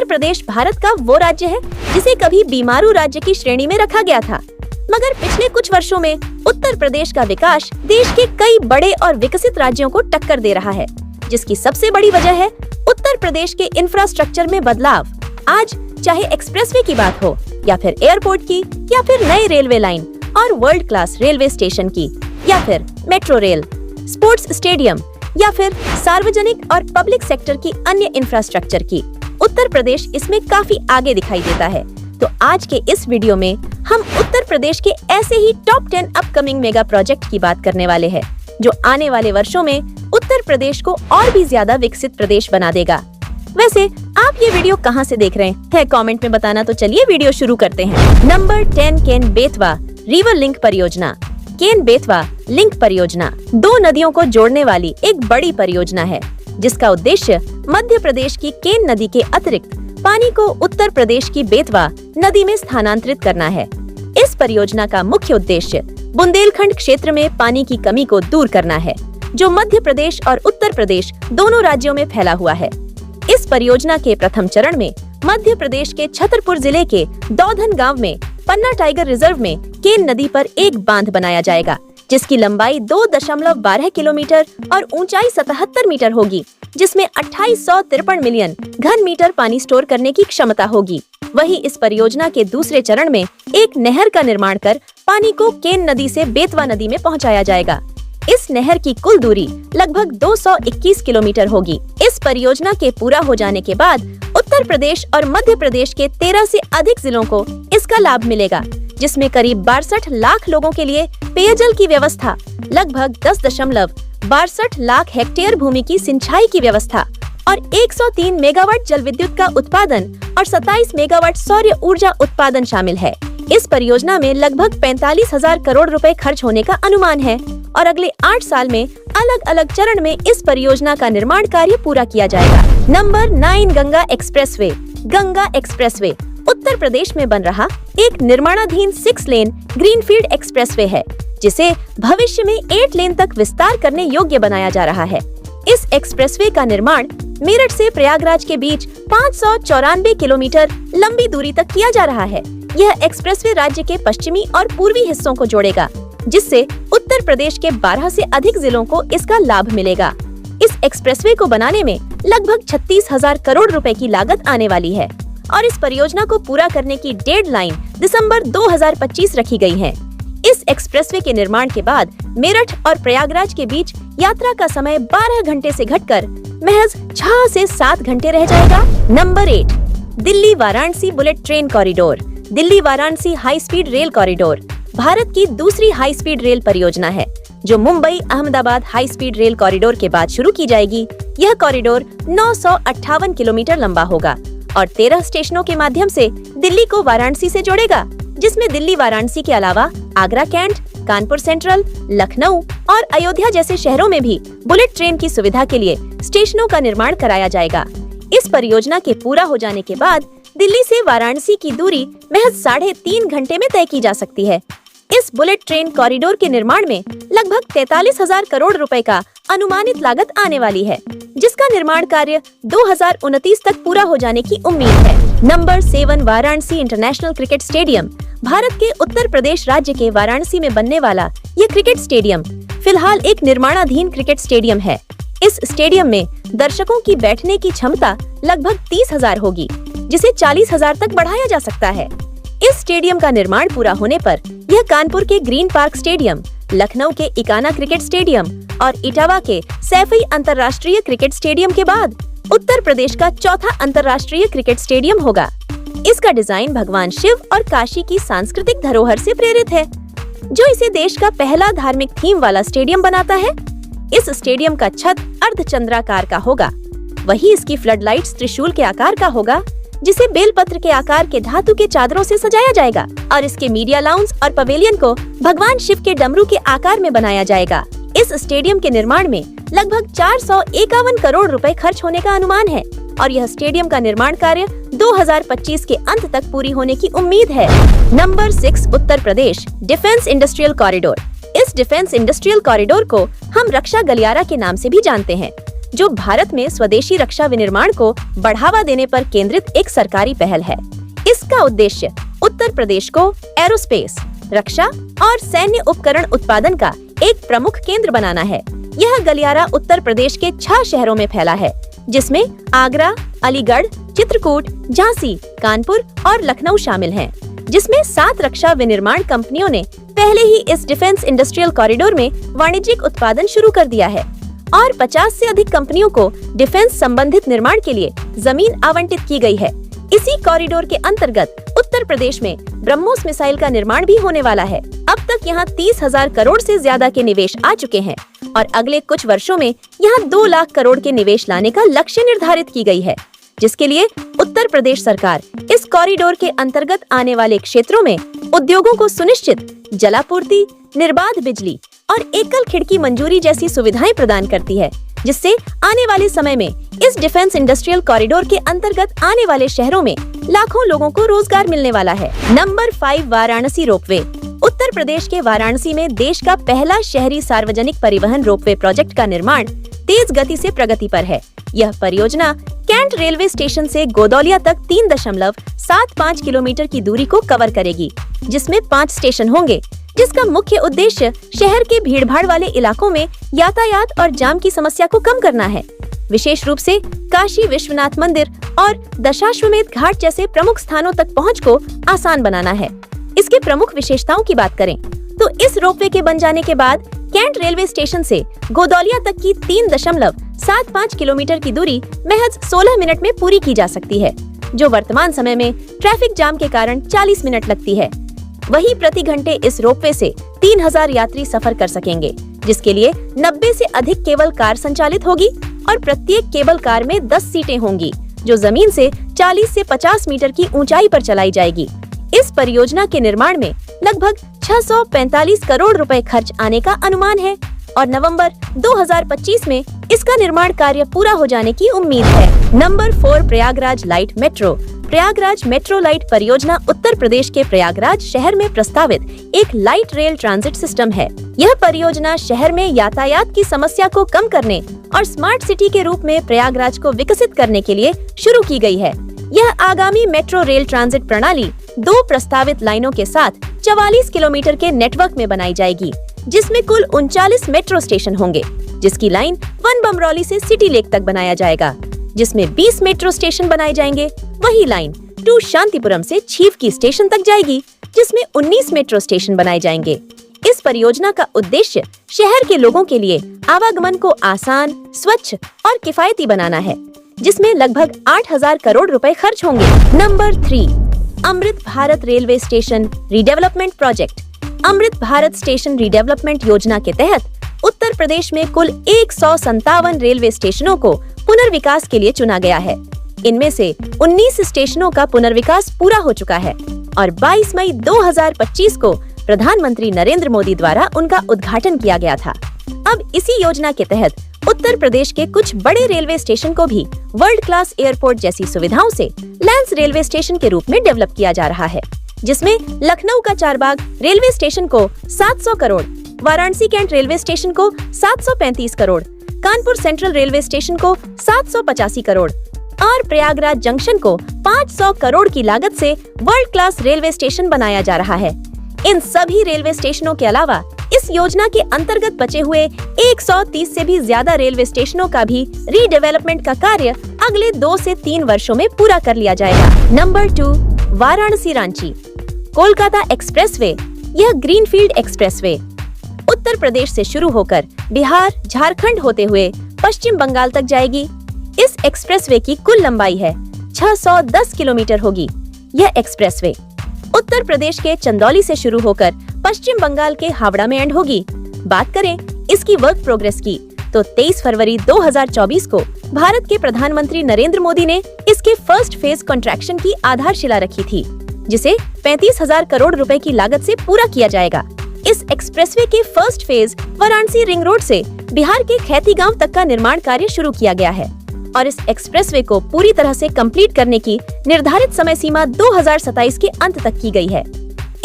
उत्तर प्रदेश भारत का वो राज्य है जिसे कभी बीमारू राज्य की श्रेणी में रखा गया था, मगर पिछले कुछ वर्षों में उत्तर प्रदेश का विकास देश के कई बड़े और विकसित राज्यों को टक्कर दे रहा है, जिसकी सबसे बड़ी वजह है उत्तर प्रदेश के इंफ्रास्ट्रक्चर में बदलाव। आज चाहे एक्सप्रेसवे की बात हो या फिर एयरपोर्ट की या फिर नए रेलवे लाइन और वर्ल्ड क्लास रेलवे स्टेशन की या फिर मेट्रो रेल, स्पोर्ट्स स्टेडियम या फिर सार्वजनिक और पब्लिक सेक्टर की अन्य इंफ्रास्ट्रक्चर की, उत्तर प्रदेश इसमें काफी आगे दिखाई देता है। तो आज के इस वीडियो में हम उत्तर प्रदेश के ऐसे ही टॉप 10 अपकमिंग मेगा प्रोजेक्ट की बात करने वाले हैं, जो आने वाले वर्षों में उत्तर प्रदेश को और भी ज्यादा विकसित प्रदेश बना देगा। वैसे आप ये वीडियो कहाँ से देख रहे हैं कमेंट में बताना। तो चलिए वीडियो शुरू करते हैं। Number 10, Ken Betwa river link परियोजना। केन बेतवा लिंक परियोजना दो नदियों को जोड़ने वाली एक बड़ी परियोजना है, जिसका उद्देश्य मध्य प्रदेश की केन नदी के अतिरिक्त पानी को उत्तर प्रदेश की बेतवा नदी में स्थानांतरित करना है। इस परियोजना का मुख्य उद्देश्य बुंदेलखंड क्षेत्र में पानी की कमी को दूर करना है, जो मध्य प्रदेश और उत्तर प्रदेश दोनों राज्यों में फैला हुआ है। इस परियोजना के प्रथम चरण में मध्य प्रदेश के छतरपुर जिले के दौधन गांव में पन्ना टाइगर रिजर्व में केन नदी पर एक बांध बनाया जाएगा, जिसकी लंबाई 2.12 किलोमीटर और ऊंचाई 77 मीटर होगी, जिसमें 2853 मिलियन घन मीटर पानी स्टोर करने की क्षमता होगी। वहीं इस परियोजना के दूसरे चरण में एक नहर का निर्माण कर पानी को केन नदी से बेतवा नदी में पहुंचाया जाएगा। इस नहर की कुल दूरी लगभग 221 किलोमीटर होगी। इस परियोजना के पूरा हो जाने के बाद उत्तर प्रदेश और मध्य प्रदेश के 13 से अधिक जिलों को इसका लाभ मिलेगा, जिसमें करीब 62 लाख लोगों के लिए पेयजल की व्यवस्था, लगभग 10.62 लाख हेक्टेयर भूमि की सिंचाई की व्यवस्था और 103 मेगावाट जल विद्युत का उत्पादन और 27 मेगावाट सौर ऊर्जा उत्पादन शामिल है। इस परियोजना में लगभग 45,000 करोड़ रुपए खर्च होने का अनुमान है और अगले 8 साल में अलग अलग चरण में इस परियोजना का निर्माण कार्य पूरा किया जाएगा। Number 9, Ganga expressway. Ganga expressway Uttar Pradesh में बन रहा एक निर्माणाधीन 6 लेन ग्रीनफील्ड एक्सप्रेसवे है, जिसे भविष्य में 8 लेन तक विस्तार करने योग्य बनाया जा रहा है। इस एक्सप्रेसवे का निर्माण मेरठ से प्रयागराज के बीच 594 किलोमीटर लंबी दूरी तक किया जा रहा है। यह एक्सप्रेसवे राज्य के पश्चिमी और पूर्वी हिस्सों को जोड़ेगा, जिससे उत्तर प्रदेश के 12 से अधिक जिलों को इसका लाभ मिलेगा। इस एक्सप्रेसवे को बनाने में लगभग 36,000 करोड़ रुपए की लागत आने वाली है और इस परियोजना को पूरा करने की डेडलाइन दिसंबर 2025 रखी गई है। इस एक्सप्रेसवे के निर्माण के बाद मेरठ और प्रयागराज के बीच यात्रा का समय 12 घंटे से घटकर महज 6 से 7 घंटे रह जाएगा। Number 8, Delhi Varanasi bullet train corridor. Delhi Varanasi high speed rail corridor Bharat की दूसरी हाई स्पीड रेल परियोजना है, जो Mumbai Ahmedabad high speed rail corridor के बाद शुरू की जाएगी। यह कॉरिडोर 958 किलोमीटर लंबा होगा और 13 स्टेशनों के माध्यम से दिल्ली को वाराणसी से जोड़ेगा, जिसमें दिल्ली वाराणसी के अलावा आगरा कैंट, कानपुर सेंट्रल, लखनऊ और अयोध्या जैसे शहरों में भी बुलेट ट्रेन की सुविधा के लिए स्टेशनों का निर्माण कराया जाएगा। इस परियोजना के पूरा हो जाने के बाद दिल्ली से वाराणसी की दूरी महज 3.5 घंटे में तय की जा सकती है। इस बुलेट ट्रेन कॉरिडोर के निर्माण में लगभग 43,000 करोड़ रुपए का अनुमानित लागत आने वाली है, जिसका निर्माण कार्य 2029 तक पूरा हो जाने की उम्मीद है। Number 7, Varanasi international cricket stadium. Bharat के उत्तर प्रदेश राज्य के वाराणसी में बनने वाला यह क्रिकेट स्टेडियम फिलहाल एक निर्माणाधीन क्रिकेट स्टेडियम है। इस स्टेडियम में दर्शकों की बैठने की क्षमता लगभग 30,000 होगी, जिसे 40,000 तक बढ़ाया जा सकता है। इस स्टेडियम का निर्माण पूरा होने पर यह कानपुर के ग्रीन पार्क स्टेडियम, लखनऊ के इकाना क्रिकेट स्टेडियम और इटावा के सैफई अंतर्राष्ट्रीय क्रिकेट स्टेडियम के बाद उत्तर प्रदेश का चौथा अंतर्राष्ट्रीय क्रिकेट स्टेडियम होगा। इसका डिजाइन भगवान शिव और काशी की सांस्कृतिक धरोहर से प्रेरित है, जो इसे देश का पहला धार्मिक थीम वाला स्टेडियम बनाता है। इस स्टेडियम का छत अर्धचंद्राकार का होगा, वहीं इसकी फ्लड लाइट्स त्रिशूल के आकार का होगा, जिसे बेलपत्र के आकार के धातु के चादरों से सजाया जाएगा और इसके मीडिया लाउंज और पवेलियन को भगवान शिव के डमरू के आकार में बनाया जाएगा। इस स्टेडियम के निर्माण में लगभग 451 करोड़ रुपए खर्च होने का अनुमान है और यह स्टेडियम का निर्माण कार्य 2025 के अंत तक पूरी होने की उम्मीद है। Number 6, Uttar Pradesh defence industrial corridor. इस डिफेंस इंडस्ट्रियल कॉरिडोर को हम रक्षा गलियारा के नाम से भी जानते हैं, जो भारत में स्वदेशी रक्षा विनिर्माण को बढ़ावा देने पर केंद्रित एक सरकारी पहल है। इसका उद्देश्य उत्तर प्रदेश को एरोस्पेस, रक्षा और सैन्य उपकरण उत्पादन का एक प्रमुख केंद्र बनाना है। यह गलियारा उत्तर प्रदेश के 6 शहरों में फैला है, जिसमें आगरा, अलीगढ़, चित्रकूट, झांसी, कानपुर और लखनऊ शामिल हैं, जिसमें 7 रक्षा विनिर्माण कंपनियों ने पहले ही इस डिफेंस इंडस्ट्रियल कॉरिडोर में वाणिज्यिक उत्पादन शुरू कर दिया है और 50 से अधिक कंपनियों को डिफेंस संबंधित निर्माण के लिए जमीन आवंटित की गई है। इसी कॉरिडोर के अंतर्गत उत्तर प्रदेश में ब्रह्मोस मिसाइल का निर्माण भी होने वाला है। अब तक यहाँ 30,000 करोड़ से ज्यादा के निवेश आ चुके हैं और अगले कुछ वर्षों में यहाँ 2 लाख करोड़ के निवेश लाने का लक्ष्य निर्धारित की गई है, जिसके लिए उत्तर प्रदेश सरकार इस कॉरिडोर के अंतर्गत आने वाले क्षेत्रों में उद्योगों को सुनिश्चित जलापूर्ति, निर्बाध बिजली और एकल खिड़की मंजूरी जैसी सुविधाएं प्रदान करती है, जिससे आने वाले समय में इस डिफेंस इंडस्ट्रियल कॉरिडोर के अंतर्गत आने वाले शहरों में लाखों लोगों को रोजगार मिलने वाला है। Number 5, Varanasi ropeway. उत्तर प्रदेश के वाराणसी में देश का पहला शहरी सार्वजनिक परिवहन रोपवे प्रोजेक्ट का निर्माण तेज गति से प्रगति पर है। यह परियोजना कैंट रेलवे स्टेशन से गोदौलिया तक 3.75 किलोमीटर की दूरी को कवर करेगी, जिसमें 5 स्टेशन होंगे, जिसका मुख्य उद्देश्य शहर के भीड़भाड़ वाले इलाकों में यातायात और जाम की समस्या को कम करना है। विशेष रूप से काशी विश्वनाथ मंदिर और दशाश्वमेध घाट जैसे प्रमुख स्थानों तक पहुंच को आसान बनाना है। इसके प्रमुख विशेषताओं की बात करें तो इस रोपवे के बन जाने के बाद कैंट रेलवे स्टेशन से गोदौलिया तक की 3.75 किलोमीटर की दूरी महज 16 मिनट में पूरी की जा सकती है, जो वर्तमान समय में ट्रैफिक जाम के कारण 40 मिनट लगती है। वहीं प्रति घंटे इस रोपवे से 3000 यात्री सफर कर सकेंगे, जिसके लिए 90 से अधिक केबल कार संचालित होगी और प्रत्येक केबल कार में 10 सीटें होंगी, जो जमीन से 40 से 50 मीटर की ऊंचाई पर चलाई जाएगी। इस परियोजना के निर्माण में लगभग 645 करोड़ रुपए खर्च आने का अनुमान है और नवंबर 2025 में इसका निर्माण कार्य पूरा हो जाने की उम्मीद है। Number 4, Prayagraj light metro. Prayagraj metro light परियोजना उत्तर प्रदेश के प्रयागराज शहर में प्रस्तावित एक लाइट रेल ट्रांजिट सिस्टम है। यह परियोजना शहर में यातायात की समस्या को कम करने और स्मार्ट सिटी के रूप में प्रयागराज को विकसित करने के लिए शुरू की गई है। यह आगामी मेट्रो रेल ट्रांजिट प्रणाली 2 प्रस्तावित लाइनों के साथ 44 किलोमीटर के नेटवर्क में बनाई जाएगी, जिसमें कुल 39 मेट्रो स्टेशन होंगे, जिसकी लाइन 1 बमरौली से सिटी लेक तक बनाया जाएगा, जिसमें 20 मेट्रो स्टेशन बनाए जाएंगे। वही लाइन 2 शांतिपुरम से छीवकी स्टेशन तक जाएगी, जिसमें 19 मेट्रो स्टेशन बनाए जाएंगे। इस परियोजना का उद्देश्य शहर के लोगों के लिए आवागमन को आसान, स्वच्छ और किफायती बनाना है, जिसमें लगभग 8000 करोड़ रुपए खर्च होंगे। Number 3, Amrit Bharat railway station redevelopment project. Amrit Bharat station redevelopment योजना के तहत उत्तर प्रदेश में कुल 157 रेलवे स्टेशनों को पुनर्विकास के लिए चुना गया है। इनमें से 19 स्टेशनों का पुनर्विकास पूरा हो चुका है और 22 मई 2025 को प्रधानमंत्री नरेंद्र मोदी द्वारा उनका उद्घाटन किया गया था। अब इसी योजना के तहत उत्तर प्रदेश के कुछ बड़े रेलवे स्टेशन को भी वर्ल्ड क्लास एयरपोर्ट जैसी सुविधाओं से लैंस रेलवे स्टेशन के रूप में डेवलप किया जा रहा है, जिसमें लखनऊ का चारबाग रेलवे स्टेशन को 700 crore, Varanasi Cantt railway station को 735 crore, Kanpur Central railway station को 785 करोड़ और प्रयागराज जंक्शन को 500 करोड़ की लागत से वर्ल्ड क्लास रेलवे स्टेशन बनाया जा रहा है। इन सभी रेलवे स्टेशनों के अलावा इस योजना के अंतर्गत बचे हुए 130 से भी ज्यादा रेलवे स्टेशनों का भी रीडेवलपमेंट का कार्य अगले 2 से 3 वर्षों में पूरा कर लिया जाएगा। Number 2, Varanasi Ranchi Kolkata expressway. यह ग्रीनफील्ड एक्सप्रेसवे उत्तर प्रदेश से शुरू होकर बिहार, झारखंड होते हुए पश्चिम बंगाल तक जाएगी। इस एक्सप्रेसवे की कुल लंबाई है 610 किलोमीटर होगी। यह एक्सप्रेसवे उत्तर प्रदेश के चंदौली से शुरू होकर पश्चिम बंगाल के हावड़ा में एंड होगी। बात करें इसकी वर्क प्रोग्रेस की तो 23 फरवरी 2024 को भारत के प्रधानमंत्री नरेंद्र मोदी ने इसके फर्स्ट फेज कंस्ट्रक्शन की आधारशिला रखी थी, जिसे 35,000 करोड़ रुपए की लागत से पूरा किया जाएगा। इस एक्सप्रेसवे के first phase Varanasi ring road से बिहार के खैती गांव तक का निर्माण कार्य शुरू किया गया है और इस एक्सप्रेसवे को पूरी तरह से कंप्लीट करने की निर्धारित समय सीमा 2027 के अंत तक की गई है।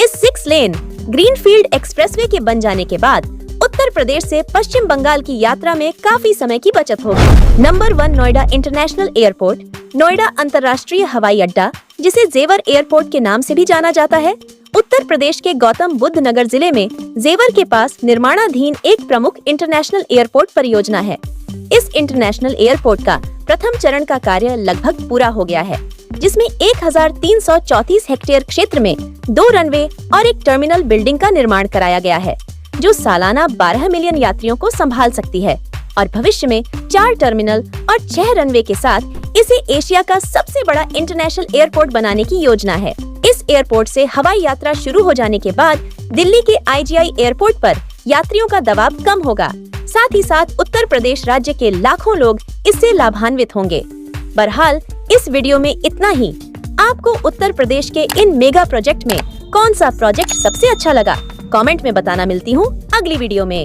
इस 6 लेन ग्रीनफील्ड एक्सप्रेसवे के बन जाने के बाद उत्तर प्रदेश से पश्चिम बंगाल की यात्रा में काफी समय की बचत होगी। Number 1 Noida international airport. Noida अंतर्राष्ट्रीय हवाई अड्डा, जिसे जेवर एयरपोर्ट के नाम से भी जाना जाता है, उत्तर प्रदेश के गौतम बुद्ध नगर जिले में जेवर के पास निर्माणाधीन एक प्रमुख इंटरनेशनल एयरपोर्ट परियोजना है। इस इंटरनेशनल एयरपोर्ट का प्रथम चरण का कार्य लगभग पूरा हो गया है, जिसमें 1334 हेक्टेयर क्षेत्र में 2 रनवे और एक टर्मिनल बिल्डिंग का निर्माण कराया गया है, जो सालाना 12 मिलियन यात्रियों को संभाल सकती है और भविष्य में 4 टर्मिनल और 6 रनवे के साथ इसे एशिया का सबसे बड़ा इंटरनेशनल एयरपोर्ट बनाने की योजना है। इस एयरपोर्ट से हवाई यात्रा शुरू हो जाने के बाद दिल्ली के IGI एयरपोर्ट पर यात्रियों का दबाव कम होगा। साथ ही साथ उत्तर प्रदेश राज्य के लाखों लोग इससे लाभान्वित होंगे। बहरहाल इस वीडियो में इतना ही। आपको उत्तर प्रदेश के इन मेगा प्रोजेक्ट में कौन सा प्रोजेक्ट सबसे अच्छा लगा, कमेंट में बताना। मिलती हूँ अगली वीडियो में।